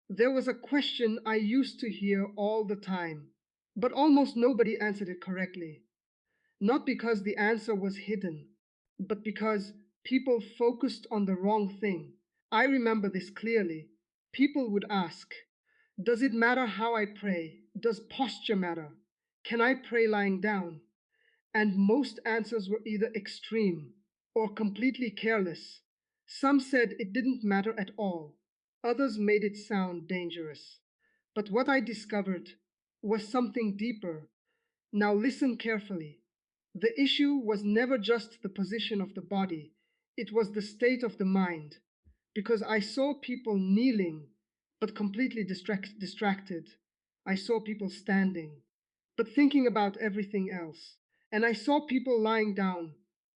There was a question I used to hear all the time, but almost nobody answered it correctly. Not because the answer was hidden, but because people focused on the wrong thing. I remember this clearly. People would ask, does it matter how I pray? Does posture matter? Can I pray lying down? And most answers were either extreme or completely careless. Some said it didn't matter at all. Others made it sound dangerous. But what I discovered was something deeper. Now listen carefully. The issue was never just the position of the body, it was the state of the mind. Because I saw people kneeling, but completely distracted. I saw people standing, but thinking about everything else. And I saw people lying down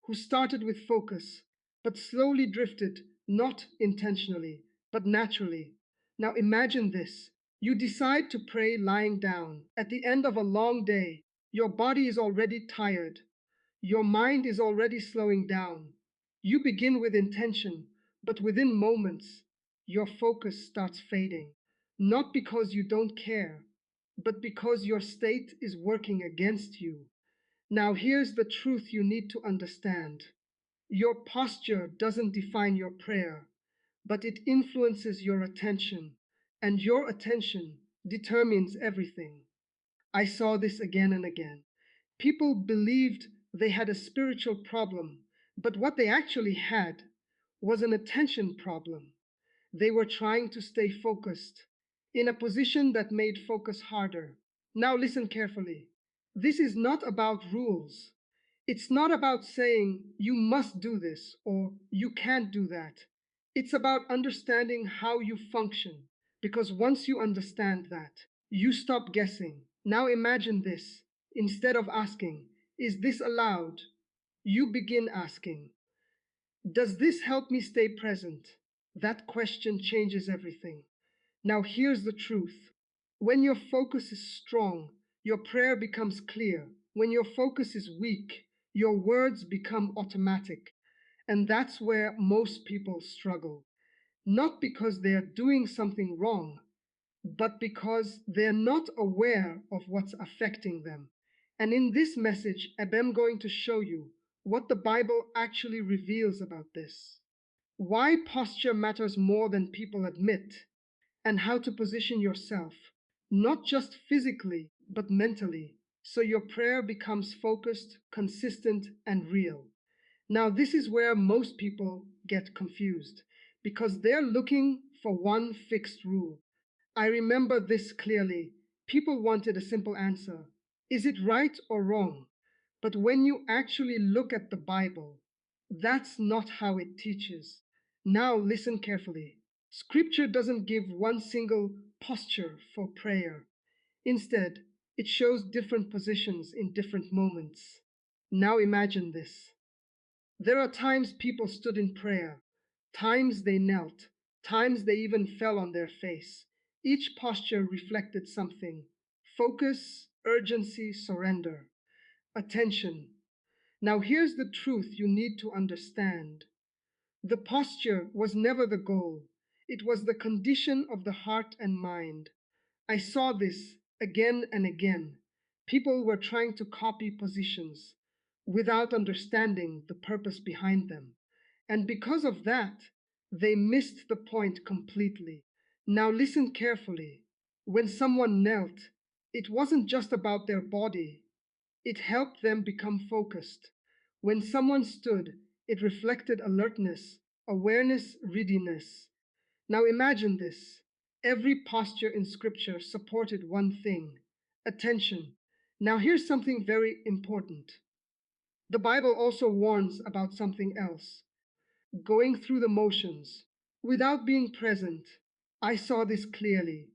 who started with focus, but slowly drifted, not intentionally, but naturally. Now imagine this. You decide to pray lying down. At the end of a long day, your body is already tired. Your mind is already slowing down. You begin with intention, but within moments, your focus starts fading. Not because you don't care, but because your state is working against you. Now, here's the truth you need to understand. Your posture doesn't define your prayer, but it influences your attention, and your attention determines everything. I saw this again and again. People believed they had a spiritual problem, but what they actually had was an attention problem. They were trying to stay focused in a position that made focus harder. Now, listen carefully. This is not about rules. It's not about saying you must do this or you can't do that. It's about understanding how you function. Because once you understand that, you stop guessing. Now imagine this. Instead of asking, is this allowed? You begin asking, does this help me stay present? That question changes everything. Now here's the truth. When your focus is strong, your prayer becomes clear. When your focus is weak, your words become automatic. And that's where most people struggle. Not because they're doing something wrong, but because they're not aware of what's affecting them. And in this message, I'm going to show you what the Bible actually reveals about this, why posture matters more than people admit, and how to position yourself, not just physically, but mentally, so your prayer becomes focused, consistent, and real. Now, this is where most people get confused because they're looking for one fixed rule. I remember this clearly. People wanted a simple answer. Is it right or wrong? But when you actually look at the Bible, that's not how it teaches. Now listen carefully. Scripture doesn't give one single posture for prayer. Instead, it shows different positions in different moments. Now imagine this. There are times people stood in prayer, times they knelt, times they even fell on their face. Each posture reflected something: focus, urgency, surrender, attention. Now, here's the truth you need to understand: the posture was never the goal, it was the condition of the heart and mind. I saw this again and again. People were trying to copy positions without understanding the purpose behind them. And because of that, they missed the point completely. Now listen carefully. When someone knelt, it wasn't just about their body, it helped them become focused. When someone stood, it reflected alertness, awareness, readiness. Now imagine this. Every posture in Scripture supported one thing: attention. Now here's something very important. The Bible also warns about something else: going through the motions without being present. I saw this clearly.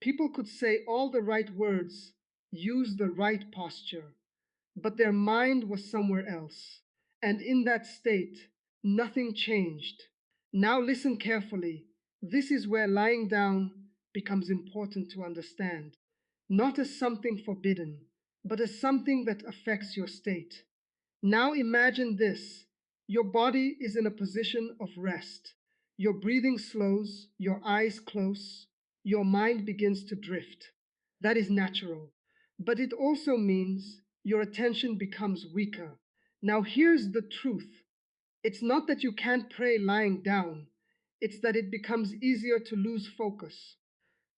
People could say all the right words, use the right posture, but their mind was somewhere else. And in that state, nothing changed. Now listen carefully. This is where lying down becomes important to understand, not as something forbidden, but as something that affects your state. Now imagine this. Your body is in a position of rest. Your breathing slows, your eyes close, your mind begins to drift. That is natural. But it also means your attention becomes weaker. Now, here's the truth: it's not that you can't pray lying down, it's that it becomes easier to lose focus.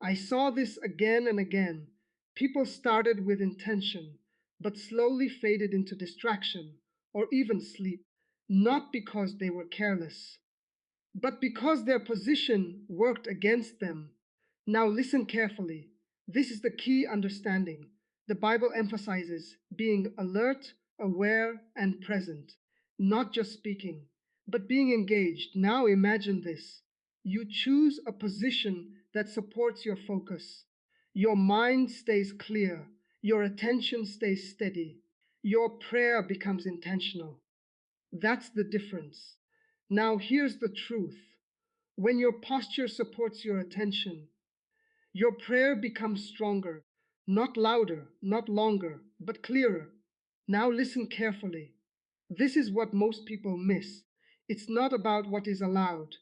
I saw this again and again. People started with intention, but slowly faded into distraction or even sleep, not because they were careless, but because their position worked against them. Now listen carefully. This is the key understanding. The Bible emphasizes being alert, aware, and present, not just speaking, but being engaged. Now imagine this. You choose a position that supports your focus. Your mind stays clear. Your attention stays steady. Your prayer becomes intentional. That's the difference. Now here's the truth. When your posture supports your attention, your prayer becomes stronger, not louder, not longer, but clearer. Now listen carefully. This is what most people miss. It's not about what is allowed,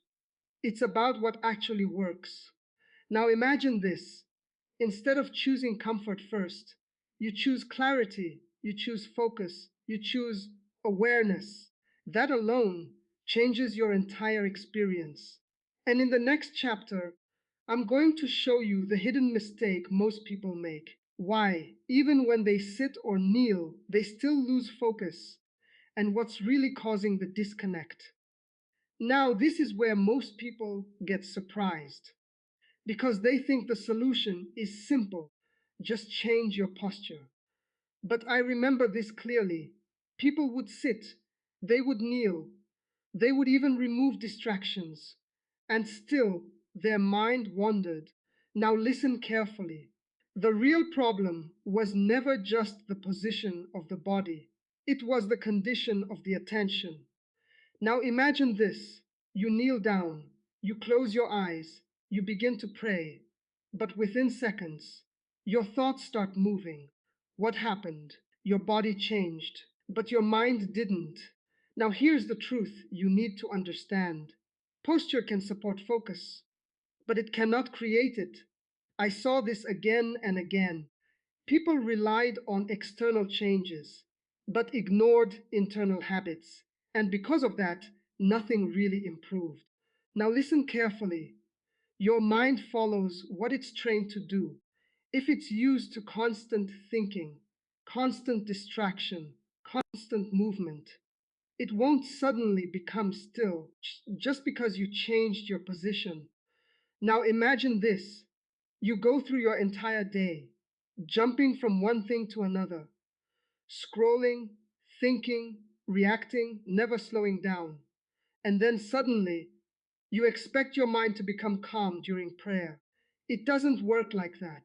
it's about what actually works. Now imagine this. Instead of choosing comfort first, you choose clarity, you choose focus, you choose awareness. That alone changes your entire experience. And in the next chapter, I'm going to show you the hidden mistake most people make. Why, even when they sit or kneel, they still lose focus, and what's really causing the disconnect. Now, this is where most people get surprised because they think the solution is simple: just change your posture. But I remember this clearly. People would sit, they would kneel, they would even remove distractions, and still their mind wandered. Now listen carefully. The real problem was never just the position of the body, it was the condition of the attention. Now imagine this: you kneel down, you close your eyes, you begin to pray, but within seconds, your thoughts start moving. What happened? Your body changed, but your mind didn't. Now here's the truth you need to understand: posture can support focus, but it cannot create it. I saw this again and again. People relied on external changes, but ignored internal habits, and because of that, nothing really improved. Now listen carefully. Your mind follows what it's trained to do. If it's used to constant thinking, constant distraction, constant movement, it won't suddenly become still just because you changed your position. Now imagine this: you go through your entire day, jumping from one thing to another, scrolling, thinking, reacting, never slowing down. And then suddenly, you expect your mind to become calm during prayer. It doesn't work like that.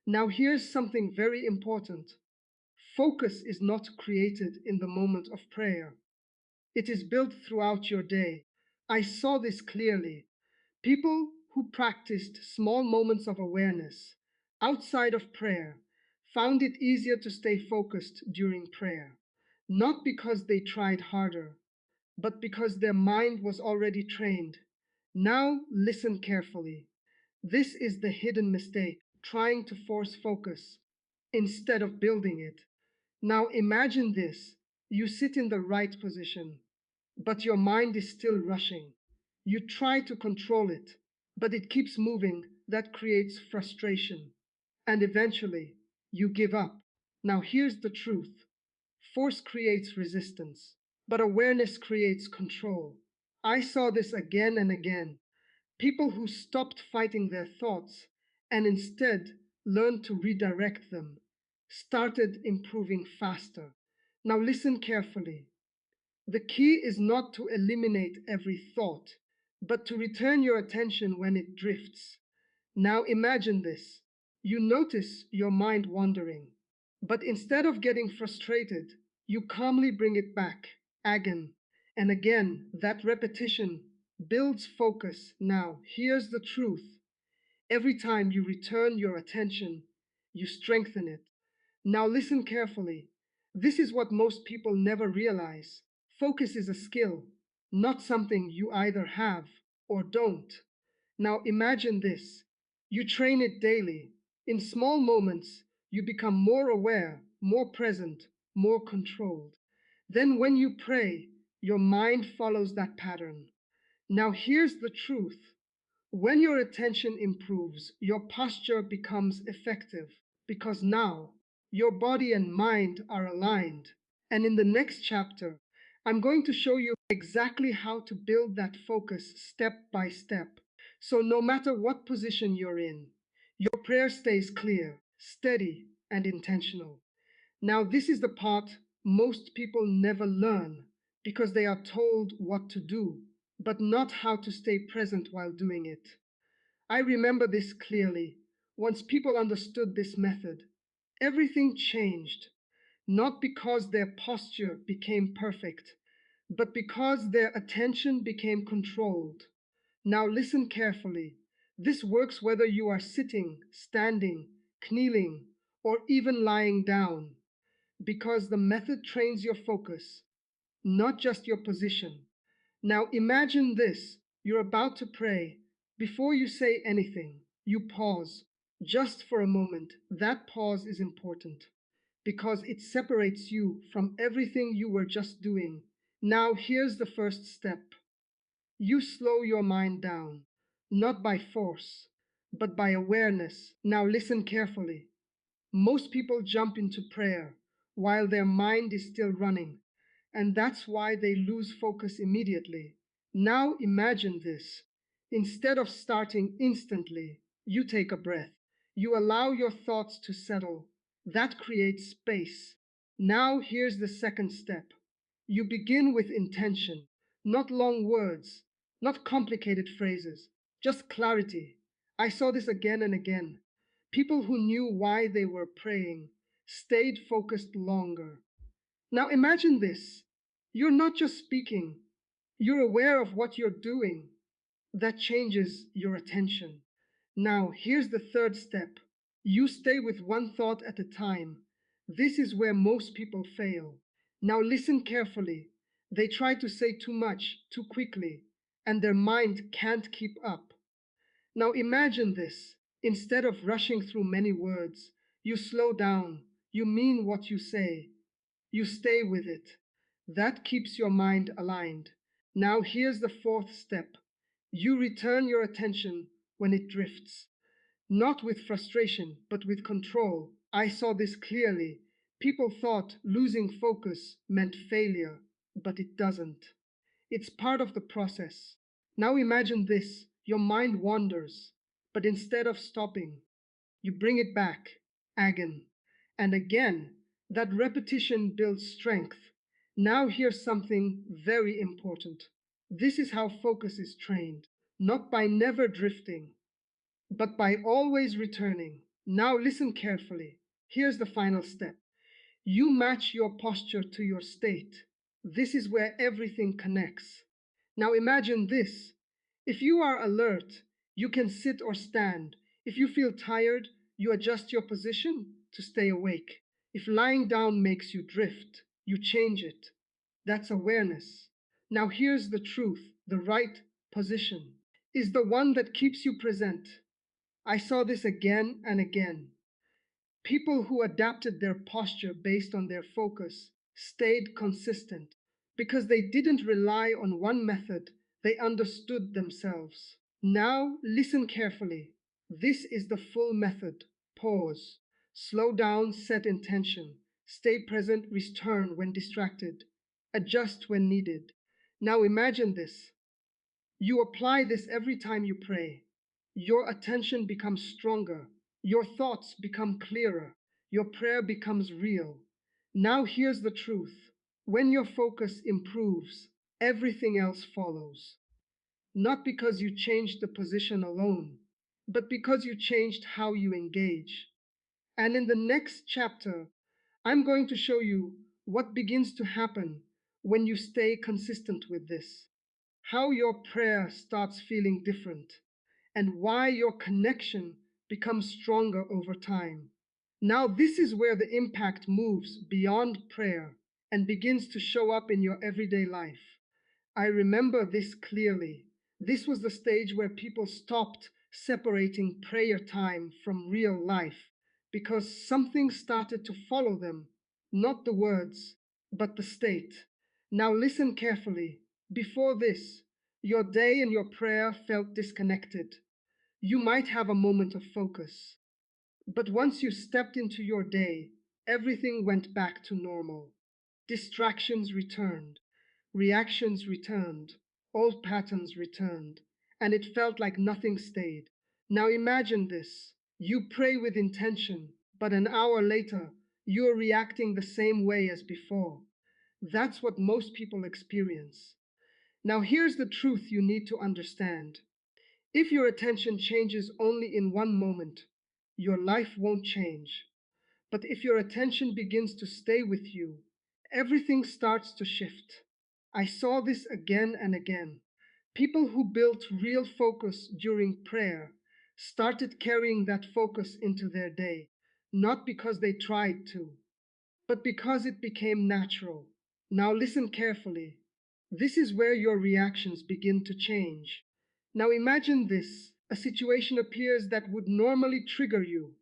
Now, here's something very important: focus is not created in the moment of prayer, it is built throughout your day. I saw this clearly. People who practiced small moments of awareness outside of prayer found it easier to stay focused during prayer, not because they tried harder, but because their mind was already trained. Now, listen carefully. This is the hidden mistake: trying to force focus instead of building it. Now, imagine this: you sit in the right position, but your mind is still rushing. You try to control it, but it keeps moving. That creates frustration. And eventually, you give up. Now, here's the truth: force creates resistance, but awareness creates control. I saw this again and again. People who stopped fighting their thoughts and instead learned to redirect them started improving faster. Now, listen carefully. The key is not to eliminate every thought, but to return your attention when it drifts. Now imagine this. You notice your mind wandering, but instead of getting frustrated, you calmly bring it back again and again. That repetition builds focus. Now, here's the truth: every time you return your attention, you strengthen it. Now listen carefully. This is what most people never realize. Focus is a skill, not something you either have or don't. Now imagine this. You train it daily. In small moments, you become more aware, more present, more controlled. Then, when you pray, your mind follows that pattern. Now, here's the truth. When your attention improves, your posture becomes effective because now your body and mind are aligned. And in the next chapter, I'm going to show you exactly how to build that focus step by step. So, no matter what position you're in, your prayer stays clear, steady, and intentional. Now, this is the part most people never learn because they are told what to do, but not how to stay present while doing it. I remember this clearly. Once people understood this method, everything changed, not because their posture became perfect, but because their attention became controlled. Now listen carefully. This works whether you are sitting, standing, kneeling, or even lying down, because the method trains your focus, not just your position. Now imagine this. You're about to pray. Before you say anything, you pause just for a moment. That pause is important because it separates you from everything you were just doing. Now here's the first step. You slow your mind down, not by force, but by awareness. Now listen carefully. Most people jump into prayer while their mind is still running, and that's why they lose focus immediately. Now imagine this. Instead of starting instantly, you take a breath. You allow your thoughts to settle. That creates space. Now here's the second step. You begin with intention, not long words, not complicated phrases, just clarity. I saw this again and again. People who knew why they were praying stayed focused longer. Now imagine this. You're not just speaking, you're aware of what you're doing. That changes your attention. Now, here's the third step. You stay with one thought at a time. This is where most people fail. Now, listen carefully. They try to say too much, too quickly, and their mind can't keep up. Now imagine this. Instead of rushing through many words, you slow down. You mean what you say. You stay with it. That keeps your mind aligned. Now here's the fourth step. You return your attention when it drifts, not with frustration, but with control. I saw this clearly. People thought losing focus meant failure, but it doesn't. It's part of the process. Now imagine this. Your mind wanders, but instead of stopping, you bring it back again and again. That repetition builds strength. Now here's something very important. This is how focus is trained, not by never drifting, but by always returning. Now listen carefully. Here's the final step. You match your posture to your state. This is where everything connects. Now imagine this. If you are alert, you can sit or stand. If you feel tired, you adjust your position to stay awake. If lying down makes you drift, you change it. That's awareness. Now here's the truth. The right position is the one that keeps you present. I saw this again and again. People who adapted their posture based on their focus stayed consistent because they didn't rely on one method, they understood themselves. Now, listen carefully. This is the full method. Pause, slow down, set intention, stay present, return when distracted, adjust when needed. Now, imagine this. You apply this every time you pray. Your attention becomes stronger. Your thoughts become clearer. Your prayer becomes real. Now here's the truth. When your focus improves, everything else follows. Not because you changed the position alone, but because you changed how you engage. And in the next chapter, I'm going to show you what begins to happen when you stay consistent with this, how your prayer starts feeling different, and why your connection becomes stronger over time. Now, this is where the impact moves beyond prayer and begins to show up in your everyday life. I remember this clearly. This was the stage where people stopped separating prayer time from real life because something started to follow them, not the words, but the state. Now listen carefully. Before this, your day and your prayer felt disconnected. You might have a moment of focus, but once you stepped into your day, everything went back to normal. Distractions returned, reactions returned, old patterns returned, and it felt like nothing stayed. Now imagine this. You pray with intention, but an hour later, you're reacting the same way as before. That's what most people experience. Now here's the truth you need to understand. If your attention changes only in one moment, your life won't change. But if your attention begins to stay with you, everything starts to shift. I saw this again and again. People who built real focus during prayer started carrying that focus into their day, not because they tried to, but because it became natural. Now listen carefully. This is where your reactions begin to change. Now imagine this. A situation appears that would normally trigger you,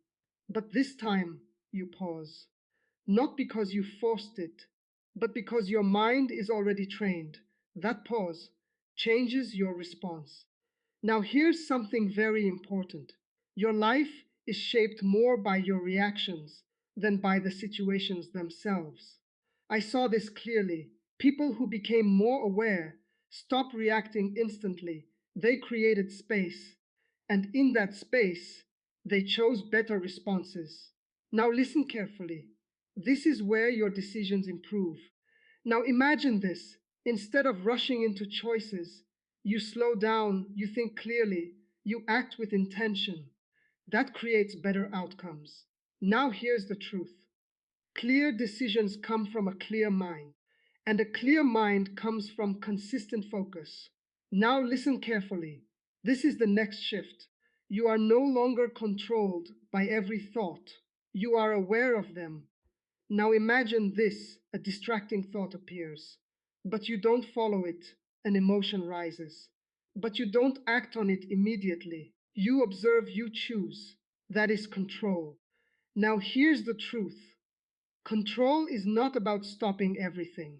but this time you pause. Not because you forced it, but because your mind is already trained. That pause changes your response. Now, here's something very important. Your life is shaped more by your reactions than by the situations themselves. I saw this clearly. People who became more aware stopped reacting instantly. They created space, and in that space, they chose better responses. Now, listen carefully. This is where your decisions improve. Now, imagine this. Instead of rushing into choices, you slow down, you think clearly, you act with intention. That creates better outcomes. Now, here's the truth. Clear decisions come from a clear mind, and a clear mind comes from consistent focus. Now, listen carefully. This is the next shift. You are no longer controlled by every thought, you are aware of them. Now imagine this, a distracting thought appears, but you don't follow it, an emotion rises. But you don't act on it immediately. You observe, you choose. That is control. Now here's the truth. Control is not about stopping everything.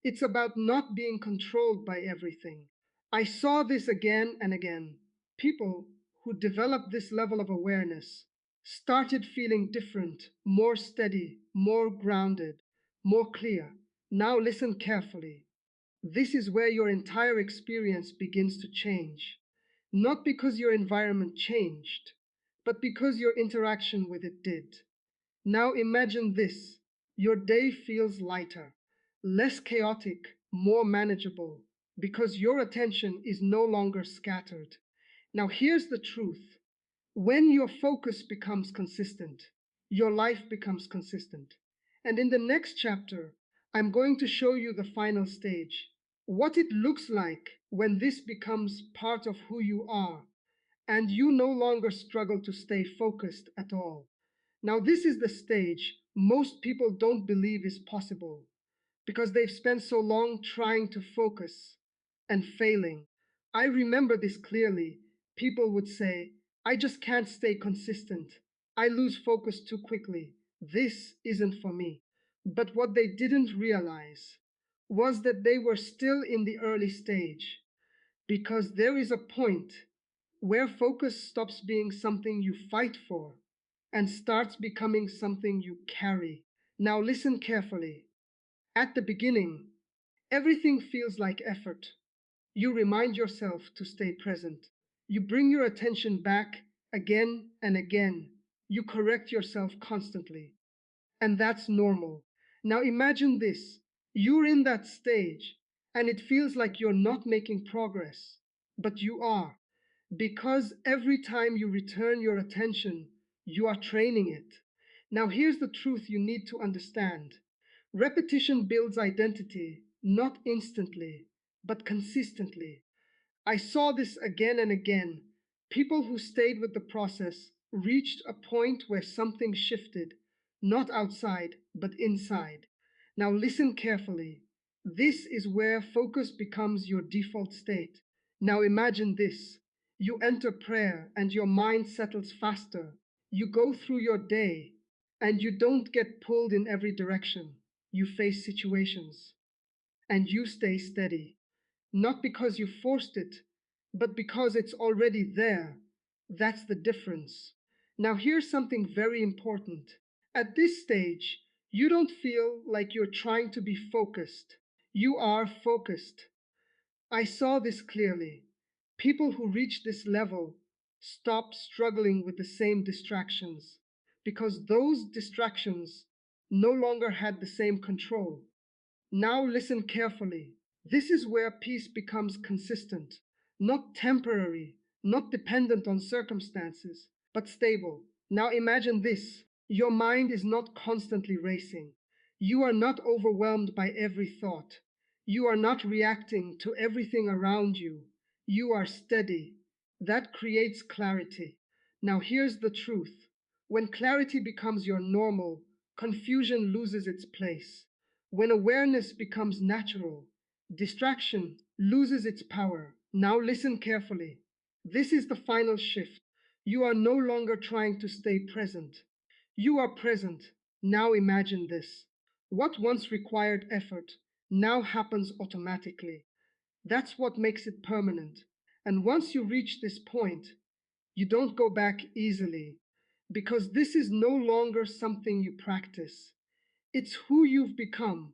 It's about not being controlled by everything. I saw this again and again. People who developed this level of awareness started feeling different, more steady, more grounded, more clear. Now listen carefully. This is where your entire experience begins to change. Not because your environment changed, but because your interaction with it did. Now imagine this. Your day feels lighter, less chaotic, more manageable, because your attention is no longer scattered. Now here's the truth. When your focus becomes consistent, your life becomes consistent. And in the next chapter, I'm going to show you the final stage, what it looks like when this becomes part of who you are, and you no longer struggle to stay focused at all. Now, this is the stage most people don't believe is possible because they've spent so long trying to focus and failing. I remember this clearly. People would say, I just can't stay consistent. I lose focus too quickly. This isn't for me. But what they didn't realize was that they were still in the early stage because there is a point where focus stops being something you fight for and starts becoming something you carry. Now, listen carefully. At the beginning, everything feels like effort. You remind yourself to stay present. You bring your attention back again and again. You correct yourself constantly. And that's normal. Now imagine this. You're in that stage, and it feels like you're not making progress, but you are, because every time you return your attention, you are training it. Now, here's the truth you need to understand. Repetition builds identity, not instantly, but consistently. I saw this again and again. People who stayed with the process reached a point where something shifted, not outside, but inside. Now listen carefully. This is where focus becomes your default state. Now imagine this. You enter prayer and your mind settles faster. You go through your day and you don't get pulled in every direction. You face situations and you stay steady, not because you forced it, but because it's already there. That's the difference. Now, here's something very important. At this stage, you don't feel like you're trying to be focused. You are focused. I saw this clearly. People who reach this level stop struggling with the same distractions because those distractions no longer had the same control. Now listen carefully. This is where peace becomes consistent, not temporary, not dependent on circumstances, but stable. Now imagine this. Your mind is not constantly racing. You are not overwhelmed by every thought. You are not reacting to everything around you. You are steady. That creates clarity. Now here's the truth. When clarity becomes your normal, confusion loses its place. When awareness becomes natural, distraction loses its power. Now listen carefully. This is the final shift. You are no longer trying to stay present. You are present. Now imagine this. What once required effort now happens automatically. That's what makes it permanent. And once you reach this point, you don't go back easily because this is no longer something you practice. It's who you've become.